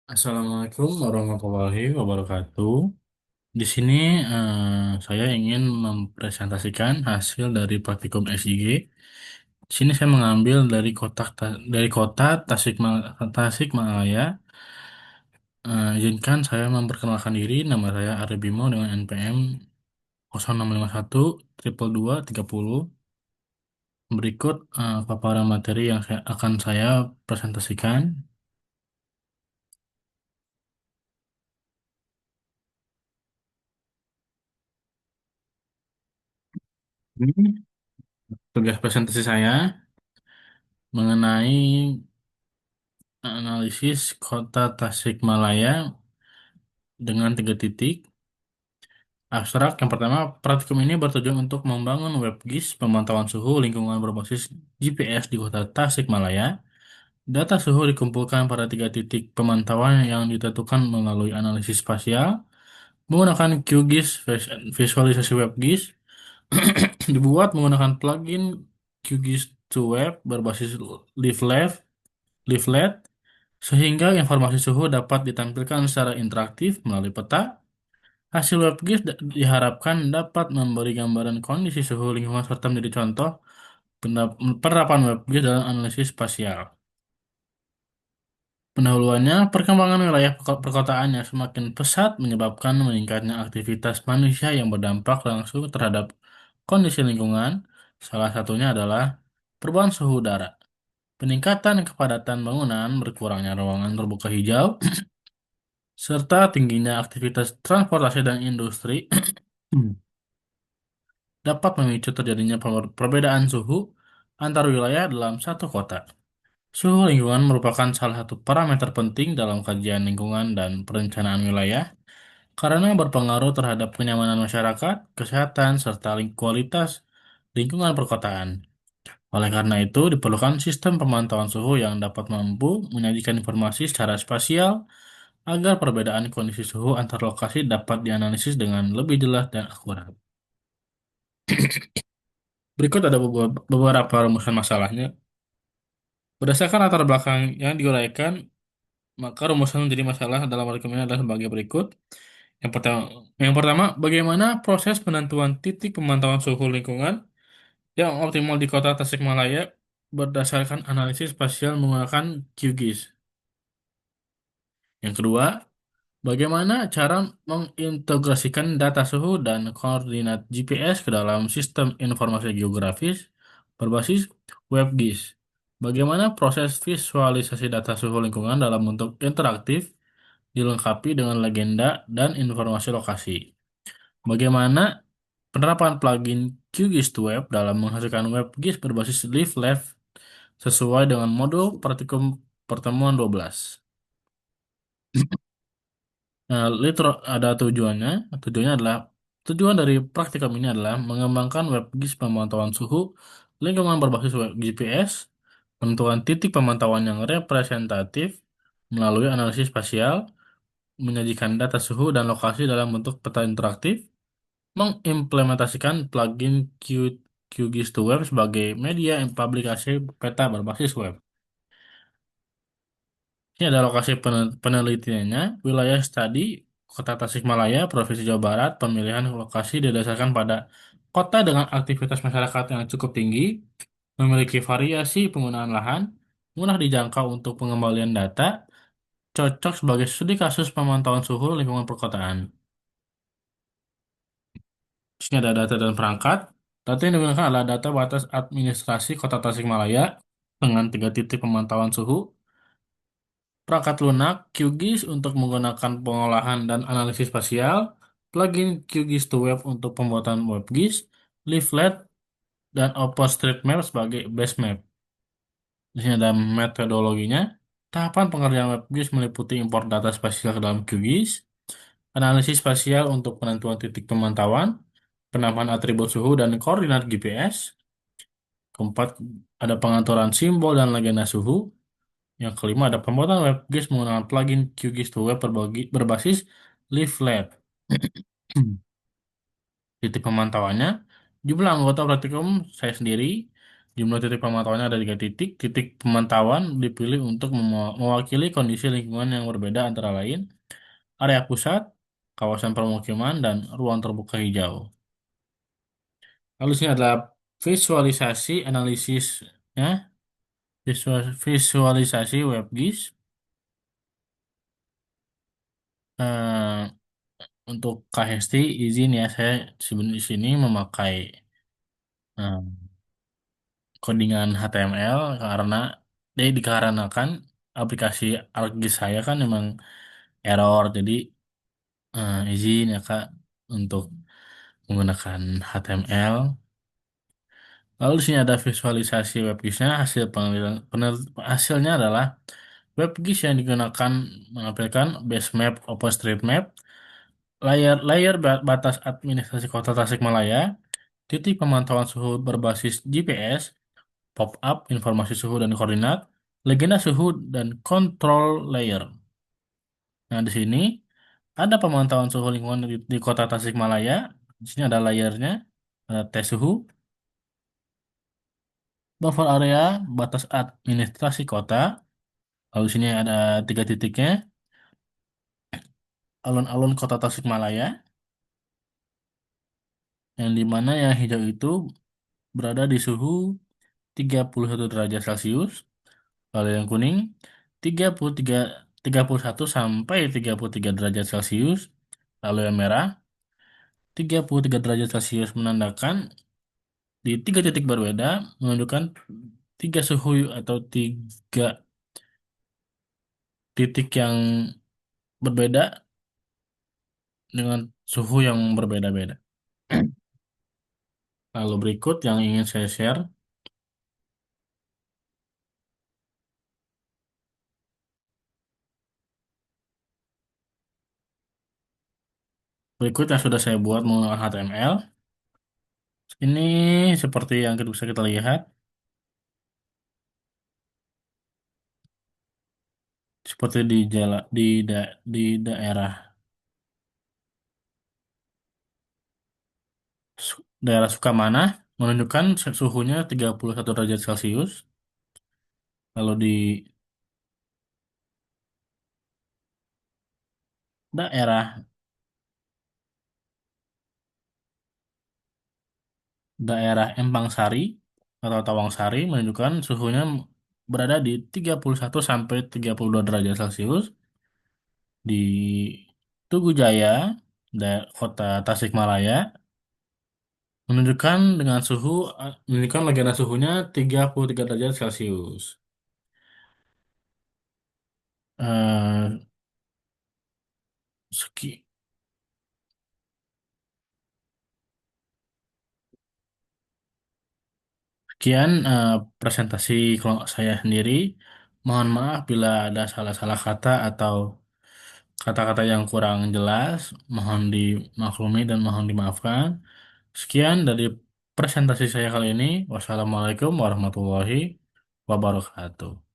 Assalamualaikum warahmatullahi wabarakatuh. Di sini saya ingin mempresentasikan hasil dari praktikum SIG. Di sini saya mengambil dari kota Tasikmalaya. Izinkan saya memperkenalkan diri. Nama saya Arif Bimo dengan NPM 0651 222 30. Berikut paparan materi yang akan saya presentasikan. Ini tugas presentasi saya mengenai analisis kota Tasikmalaya dengan 3 titik. Abstrak yang pertama, praktikum ini bertujuan untuk membangun WebGIS pemantauan suhu lingkungan berbasis GPS di kota Tasikmalaya. Data suhu dikumpulkan pada 3 titik pemantauan yang ditentukan melalui analisis spasial menggunakan QGIS visualisasi WebGIS dibuat menggunakan plugin QGIS to Web berbasis Leaflet, Leaflet sehingga informasi suhu dapat ditampilkan secara interaktif melalui peta. Hasil WebGIS diharapkan dapat memberi gambaran kondisi suhu lingkungan serta menjadi contoh penerapan WebGIS dalam analisis spasial. Pendahuluannya, perkembangan wilayah perkotaan yang semakin pesat menyebabkan meningkatnya aktivitas manusia yang berdampak langsung terhadap kondisi lingkungan. Salah satunya adalah perubahan suhu udara, peningkatan kepadatan bangunan, berkurangnya ruangan terbuka hijau, serta tingginya aktivitas transportasi dan industri dapat memicu terjadinya perbedaan suhu antar wilayah dalam satu kota. Suhu lingkungan merupakan salah satu parameter penting dalam kajian lingkungan dan perencanaan wilayah karena berpengaruh terhadap kenyamanan masyarakat, kesehatan, serta kualitas lingkungan perkotaan. Oleh karena itu, diperlukan sistem pemantauan suhu yang dapat mampu menyajikan informasi secara spasial agar perbedaan kondisi suhu antar lokasi dapat dianalisis dengan lebih jelas dan akurat. Berikut ada beberapa rumusan masalahnya. Berdasarkan latar belakang yang diuraikan, maka rumusan menjadi masalah dalam artikel ini adalah sebagai berikut. Yang pertama, bagaimana proses penentuan titik pemantauan suhu lingkungan yang optimal di kota Tasikmalaya berdasarkan analisis spasial menggunakan QGIS. Yang kedua, bagaimana cara mengintegrasikan data suhu dan koordinat GPS ke dalam sistem informasi geografis berbasis WebGIS? Bagaimana proses visualisasi data suhu lingkungan dalam bentuk interaktif dilengkapi dengan legenda dan informasi lokasi? Bagaimana penerapan plugin QGIS to Web dalam menghasilkan WebGIS berbasis Leaf Left sesuai dengan modul praktikum pertemuan 12? Nah, ada tujuannya. Tujuan dari praktikum ini adalah mengembangkan WebGIS pemantauan suhu lingkungan berbasis web GPS, penentuan titik pemantauan yang representatif melalui analisis spasial, menyajikan data suhu dan lokasi dalam bentuk peta interaktif, mengimplementasikan plugin QGIS to Web sebagai media publikasi peta berbasis web. Ini ada lokasi penelitiannya, wilayah studi Kota Tasikmalaya, Provinsi Jawa Barat. Pemilihan lokasi didasarkan pada kota dengan aktivitas masyarakat yang cukup tinggi, memiliki variasi penggunaan lahan, mudah dijangkau untuk pengembalian data, cocok sebagai studi kasus pemantauan suhu lingkungan perkotaan. Di sini ada data dan perangkat. Data yang digunakan adalah data batas administrasi Kota Tasikmalaya dengan 3 titik pemantauan suhu, perangkat lunak, QGIS untuk menggunakan pengolahan dan analisis spasial, plugin QGIS to Web untuk pembuatan WebGIS, Leaflet, dan OpenStreetMap sebagai base map. Di sini ada metodologinya. Tahapan pengerjaan WebGIS meliputi import data spasial ke dalam QGIS, analisis spasial untuk penentuan titik pemantauan, penambahan atribut suhu dan koordinat GPS. Keempat, ada pengaturan simbol dan legenda suhu. Yang kelima, ada pembuatan WebGIS menggunakan plugin QGIS to Web berbasis Leaflet. Titik pemantauannya, jumlah anggota praktikum saya sendiri, Jumlah titik pemantauannya ada 3 titik. Titik pemantauan dipilih untuk mewakili kondisi lingkungan yang berbeda antara lain area pusat, kawasan permukiman, dan ruang terbuka hijau. Lalu sini adalah visualisasi analisisnya, visualisasi WebGIS. Eh, untuk KHST izin ya, saya sebenarnya di sini memakai eh, codingan HTML karena dikarenakan aplikasi ArcGIS saya kan memang error, jadi izin ya Kak untuk menggunakan HTML. Lalu di sini ada visualisasi WebGIS-nya. Hasilnya adalah WebGIS yang digunakan menampilkan base map OpenStreetMap, layar batas administrasi Kota Tasikmalaya, titik pemantauan suhu berbasis GPS, pop-up informasi suhu dan koordinat, legenda suhu dan control layer. Nah, di sini ada pemantauan suhu lingkungan di Kota Tasikmalaya. Di sini ada layernya, ada tes suhu, buffer area, batas administrasi kota. Lalu sini ada 3 titiknya, alun-alun Kota Tasikmalaya, yang dimana yang hijau itu berada di suhu 31 derajat Celcius, lalu yang kuning 33, 31 sampai 33 derajat Celcius, lalu yang merah 33 derajat Celcius menandakan di 3 titik berbeda menunjukkan 3 suhu atau 3 titik yang berbeda dengan suhu yang berbeda-beda. Lalu berikut yang ingin saya share. Berikut yang sudah saya buat menggunakan HTML. Ini seperti yang bisa kita lihat, seperti di daerah daerah Sukamana menunjukkan suhunya 31 derajat Celcius. Lalu di daerah daerah Empang Sari atau Tawang Sari menunjukkan suhunya berada di 31 sampai 32 derajat Celcius. Di Tugu Jaya, kota Tasikmalaya, menunjukkan legenda suhunya 33 derajat Celcius. Eh, seki- Sekian presentasi kalau saya sendiri. Mohon maaf bila ada salah-salah kata atau kata-kata yang kurang jelas. Mohon dimaklumi dan mohon dimaafkan. Sekian dari presentasi saya kali ini. Wassalamualaikum warahmatullahi wabarakatuh.